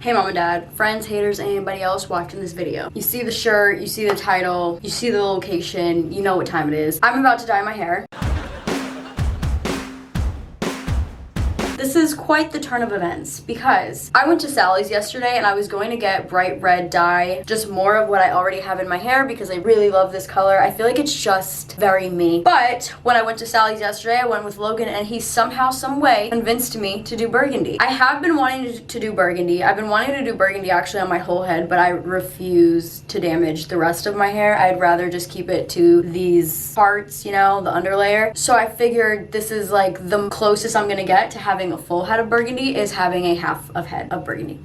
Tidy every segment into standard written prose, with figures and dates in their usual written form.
Hey mom and dad, friends, haters, and anybody else watching this video. You see the shirt, you see the title, you see the location, you know what time it is. I'm about to dye my hair. This is quite the turn of events because I went to Sally's yesterday and I was going to get bright red dye, just more of what I already have in my hair because I really love this color. I feel like it's just very me. But when I went to Sally's yesterday, I went with Logan and he somehow, some way convinced me to do burgundy. I have been wanting to do burgundy. I've been wanting to do burgundy actually on my whole head, but I refuse to damage the rest of my hair. I'd rather just keep it to these parts, you know, the underlayer. So I figured this is like the closest I'm gonna get to having a full head of burgundy is having a half head of burgundy.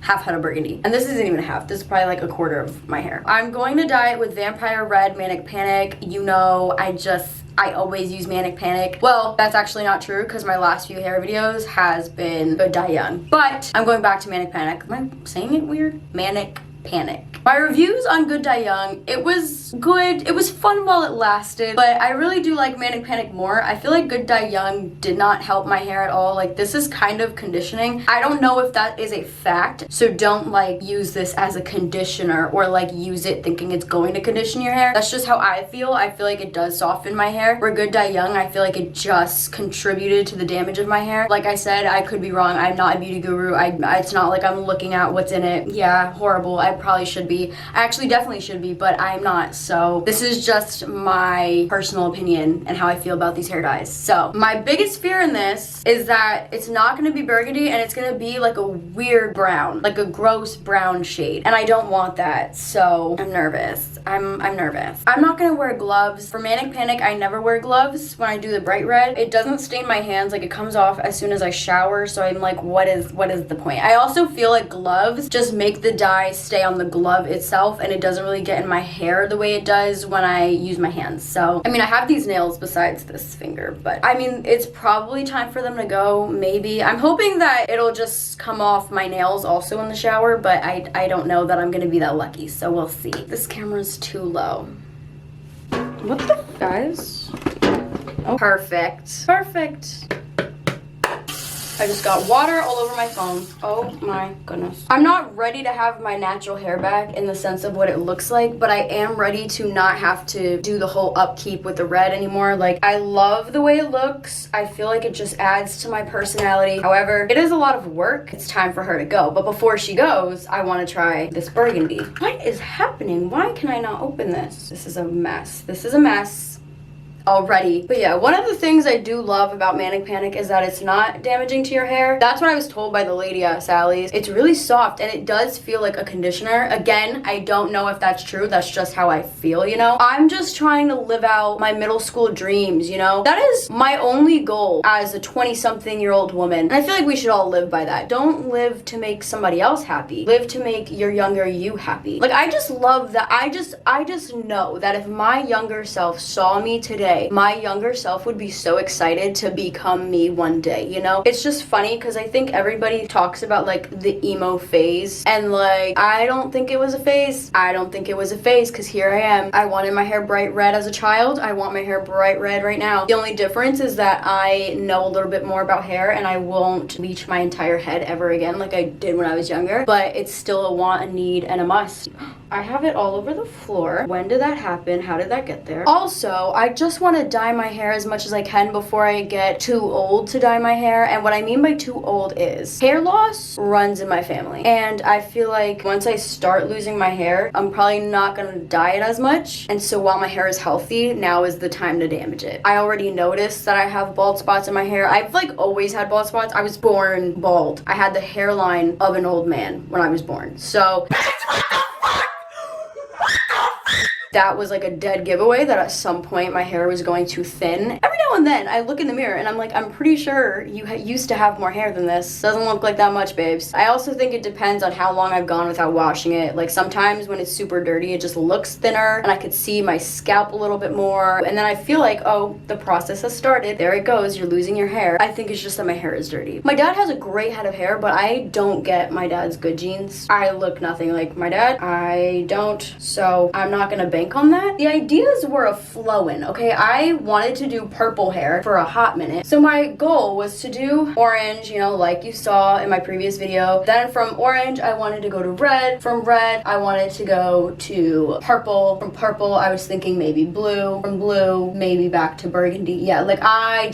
Half head of burgundy. And this isn't even a half. This is probably like a quarter of my hair. I'm going to dye it with Vampire Red Manic Panic. You know, I always use Manic Panic. Well, that's actually not true because my last few hair videos has been Good Dye Young. But I'm going back to Manic Panic. Am I saying it weird? Manic Panic. My reviews on Good Dye Young, it was good. It was fun while it lasted, but I really do like Manic Panic more. I feel like Good Dye Young did not help my hair at all. Like, this is kind of conditioning. I don't know if that is a fact, so don't like use this as a conditioner or like use it thinking it's going to condition your hair. That's just how I feel. I feel like it does soften my hair. Where Good Dye Young, I feel like it just contributed to the damage of my hair. Like I said, I could be wrong. I'm not a beauty guru. It's not like I'm looking at what's in it. Yeah, horrible. I probably should be. I actually definitely should be, but I'm not. So this is just my personal opinion and how I feel about these hair dyes. So my biggest fear in this is that it's not going to be burgundy and it's going to be like a weird brown, like a gross brown shade. And I don't want that. So I'm nervous. I'm nervous. I'm not going to wear gloves. For Manic Panic, I never wear gloves when I do the bright red. It doesn't stain my hands. Like, it comes off as soon as I shower. So I'm like, what is the point? I also feel like gloves just make the dye stay on the glove itself and it doesn't really get in my hair the way it does when I use my hands. So I mean, I have these nails besides this finger, but I mean, it's probably time for them to go. Maybe I'm hoping that it'll just come off my nails also in the shower, but I don't know that I'm gonna be that lucky, so we'll see. This camera's too low. What the guys? Oh, perfect. I just got water all over my phone. Oh my goodness. I'm not ready to have my natural hair back in the sense of what it looks like, but I am ready to not have to do the whole upkeep with the red anymore. Like, I love the way it looks. I feel like it just adds to my personality. However, it is a lot of work. It's time for her to go. But before she goes, I want to try this burgundy. What is happening? Why can I not open this? This is a mess. This is a mess already. But yeah, one of the things I do love about Manic Panic is that it's not damaging to your hair. That's what I was told by the lady at Sally's. It's really soft and it does feel like a conditioner. Again, I don't know if that's true. That's just how I feel, you know? I'm just trying to live out my middle school dreams, you know? That is my only goal as a 20-something-year-old woman. And I feel like we should all live by that. Don't live to make somebody else happy. Live to make your younger you happy. Like, I just love that. I just know that if my younger self saw me today, my younger self would be so excited to become me one day, you know? It's just funny because I think everybody talks about like the emo phase and like, I don't think it was a phase. I don't think it was a phase because here I am. I wanted my hair bright red as a child. I want my hair bright red right now. The only difference is that I know a little bit more about hair and I won't bleach my entire head ever again like I did when I was younger, but it's still a want, a need, and a must. I have it all over the floor. When did that happen? How did that get there? Also, I just want to dye my hair as much as I can before I get too old to dye my hair. And what I mean by too old is hair loss runs in my family. And I feel like once I start losing my hair, I'm probably not going to dye it as much. And so while my hair is healthy, now is the time to damage it. I already noticed that I have bald spots in my hair. I've like always had bald spots. I was born bald. I had the hairline of an old man when I was born. So that was like a dead giveaway that at some point my hair was going to thin. Every now and then I look in the mirror and I'm like, I'm pretty sure you used to have more hair than this. Doesn't look like that much, babes. I also think it depends on how long I've gone without washing it. Like, sometimes when it's super dirty, it just looks thinner and I could see my scalp a little bit more. And then I feel like, oh, the process has started. There it goes. You're losing your hair. I think it's just that my hair is dirty. My dad has a great head of hair, but I don't get my dad's good genes. I look nothing like my dad. I don't. So I'm not gonna bank on that. The ideas were a flowing, okay? I wanted to do purple purple hair for a hot minute. So my goal was to do orange, you know, like you saw in my previous video. Then from orange, I wanted to go to red. From red, I wanted to go to purple. From purple, I was thinking maybe blue. From blue, maybe back to burgundy. Yeah, like I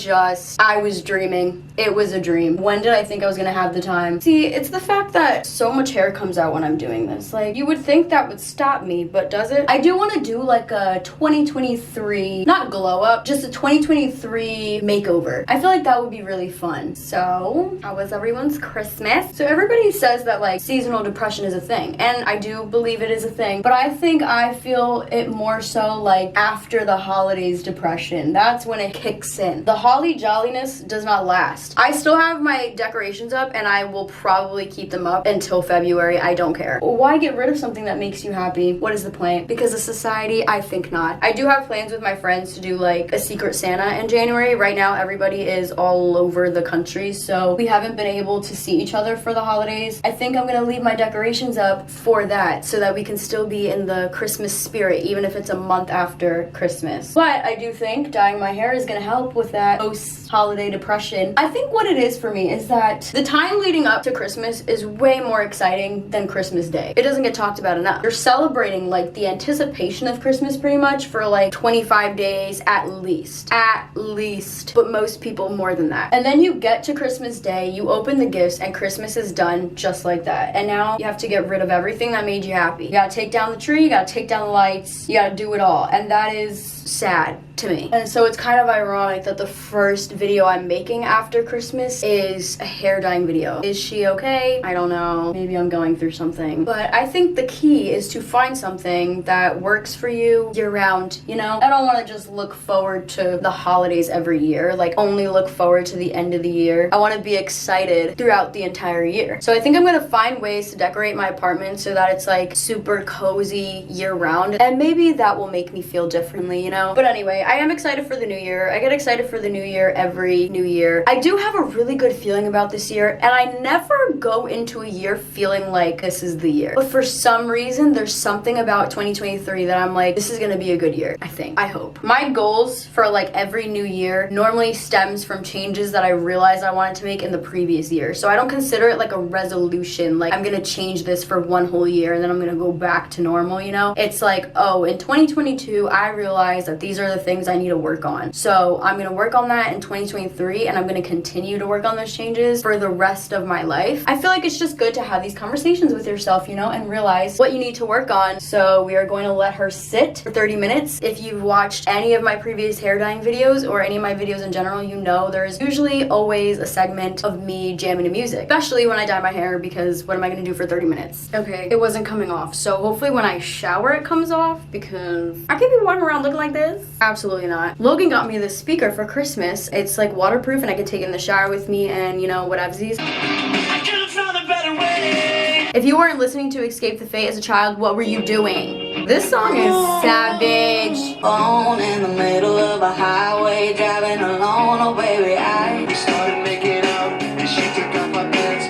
was dreaming. It was a dream. When did I think I was gonna have the time? See, it's the fact that so much hair comes out when I'm doing this. Like, you would think that would stop me, but does it? I do want to do like a 2023, not glow up, just a 2023 makeover. I feel like that would be really fun. So, how was everyone's Christmas? So everybody says that like seasonal depression is a thing, and I do believe it is a thing, but I think I feel it more so like after the holidays depression. That's when it kicks in. The holly jolliness does not last. I still have my decorations up and I will probably keep them up until February. I don't care. Why get rid of something that makes you happy? What is the point? Because of society? I think not. I do have plans with my friends to do like a Secret Santa in January. Right now everybody is all over the country, so we haven't been able to see each other for the holidays. I think I'm gonna leave my decorations up for that so that we can still be in the Christmas spirit even if it's a month after Christmas. But I do think dyeing my hair is gonna help with that post-holiday depression. I think what it is for me is that the time leading up to Christmas is way more exciting than Christmas Day. It doesn't get talked about enough. You're celebrating like the anticipation of Christmas pretty much for like 25 days at least. At least. But most people more than that. And then you get to Christmas Day, you open the gifts, and Christmas is done just like that. And now you have to get rid of everything that made you happy. You gotta take down the tree, you gotta take down the lights, you gotta do it all. And that is sad to me. And so it's kind of ironic that the first video I'm making after Christmas is a hair dyeing video. Is she okay? I don't know. Maybe I'm going through something. But I think the key is to find something that works for you year round, you know? I don't want to just look forward to the holidays every year, like only look forward to the end of the year. I want to be excited throughout the entire year. So I think I'm going to find ways to decorate my apartment so that it's like super cozy year round, and maybe that will make me feel differently, you know? But anyway, I am excited for the new year. I get excited for the new year every new year. I do have a really good feeling about this year, and I never go into a year feeling like this is the year. But for some reason, there's something about 2023 that I'm like, this is gonna be a good year, I think. I hope. My goals for like every new year normally stems from changes that I realized I wanted to make in the previous year. So I don't consider it like a resolution, like I'm gonna change this for one whole year and then I'm gonna go back to normal, you know? It's like, oh, in 2022, I realized that these are the things I need to work on. So I'm gonna work on that in 2023, and I'm gonna continue to work on those changes for the rest of my life. I feel like it's just good to have these conversations with yourself, you know, and realize what you need to work on. So we are going to let her sit for 30 minutes. If you've watched any of my previous hair dyeing videos or any of my videos in general, you know there's usually always a segment of me jamming to music, especially when I dye my hair, because what am I gonna do for 30 minutes? Okay, it wasn't coming off. So hopefully when I shower it comes off, because I can't be walking around looking like this. Absolutely not. Logan got me this speaker for Christmas. It's like waterproof and I can take it in the shower with me and, you know, whatevsies. I could've found a better way. If you weren't listening to Escape the Fate as a child, what were you doing? This song is savage. On in the middle of a highway, driving alone, oh baby, I started making out and she took off my pants.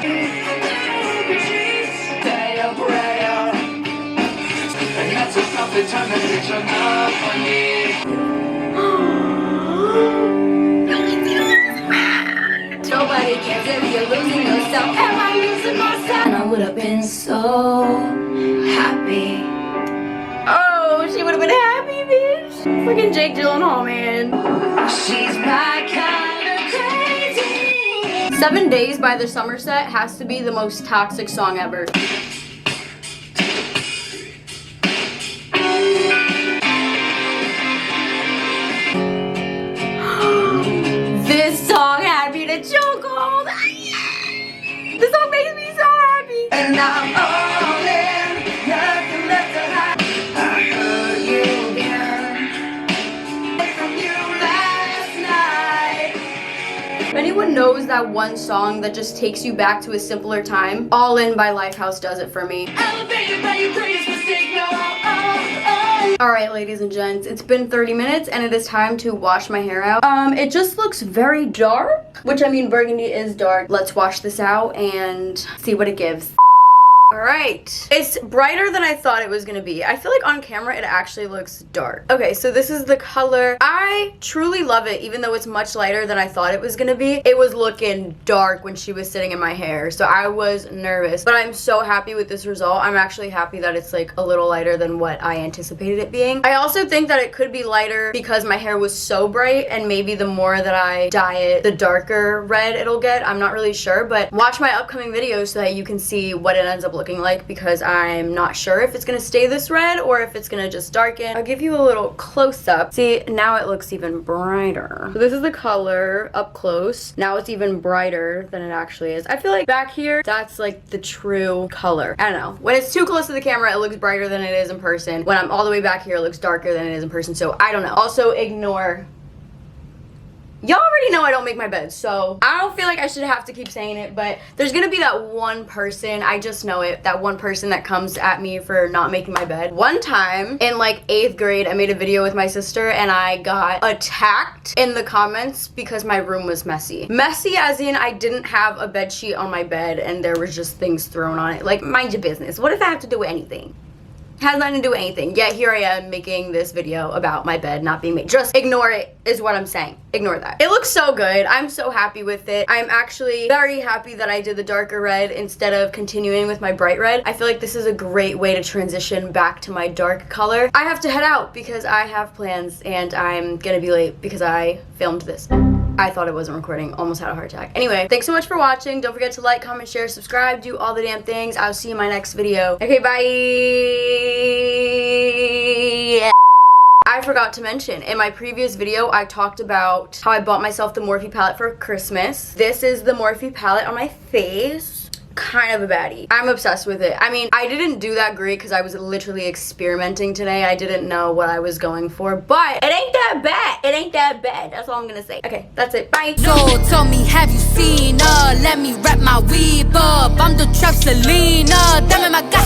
Day of prayer. And that's a something time to reach up on me. Nobody cares if you're losing yourself. Am I losing myself? And I would have been so happy. Oh, she would have been happy, bitch. Freaking Jake Gyllenhaal, man. She's my kind of crazy. 7 Days by the Somerset has to be the most toxic song ever. This song had me to chokehold. This song makes me so happy. And I'm all in, nothing left to hide. I heard you again from you last night. If anyone knows that one song that just takes you back to a simpler time, All In by Lifehouse does it for me. Elevated by your greatest mistake, no. Alright, ladies and gents, it's been 30 minutes and it is time to wash my hair out. It just looks very dark, which I mean, burgundy is dark. Let's wash this out and see what it gives. All right, it's brighter than I thought it was gonna be. I feel like on camera it actually looks dark. Okay, so this is the color. I truly love it, even though it's much lighter than I thought it was gonna be. It was looking dark when she was sitting in my hair, so I was nervous, but I'm so happy with this result. I'm actually happy that it's like a little lighter than what I anticipated it being. I also think that it could be lighter because my hair was so bright, and maybe the more that I dye it, the darker red it'll get. I'm not really sure, but watch my upcoming videos so that you can see what it ends up looking like, because I'm not sure if it's gonna stay this red or if it's gonna just darken. I'll give you a little close-up. See, now it looks even brighter. So this is the color up close. Now it's even brighter than it actually is. I feel like back here, that's like the true color. I don't know. When it's too close to the camera, it looks brighter than it is in person. When I'm all the way back here, it looks darker than it is in person. So I don't know. Also, ignore. Y'all already know I don't make my bed, so I don't feel like I should have to keep saying it, but there's gonna be that one person, I just know it, that one person that comes at me for not making my bed. One time in like 8th grade, I made a video with my sister and I got attacked in the comments because my room was messy. Messy as in I didn't have a bed sheet on my bed and there was just things thrown on it. Like, mind your business. What does that have to do with anything? Has nothing to do with anything. Yet here I am making this video about my bed not being made. Just ignore it is what I'm saying. Ignore that. It looks so good. I'm so happy with it. I'm actually very happy that I did the darker red instead of continuing with my bright red. I feel like this is a great way to transition back to my dark color. I have to head out because I have plans and I'm gonna be late because I filmed this. I thought it wasn't recording, almost had a heart attack. Anyway, thanks so much for watching. Don't forget to like, comment, share, subscribe, do all the damn things. I'll see you in my next video. Okay, bye. I forgot to mention, in my previous video, I talked about how I bought myself the Morphe palette for Christmas. This is the Morphe palette on my face. Kind of a baddie. I'm obsessed with it. I mean, I didn't do that great because I was literally experimenting today. I didn't know what I was going for, but it ain't that bad. It ain't that bad. That's all I'm gonna say. Okay, that's it. Bye. So tell me, have you seen her? Let me wrap my weave up. I'm the trap Selena. Damn it, my God.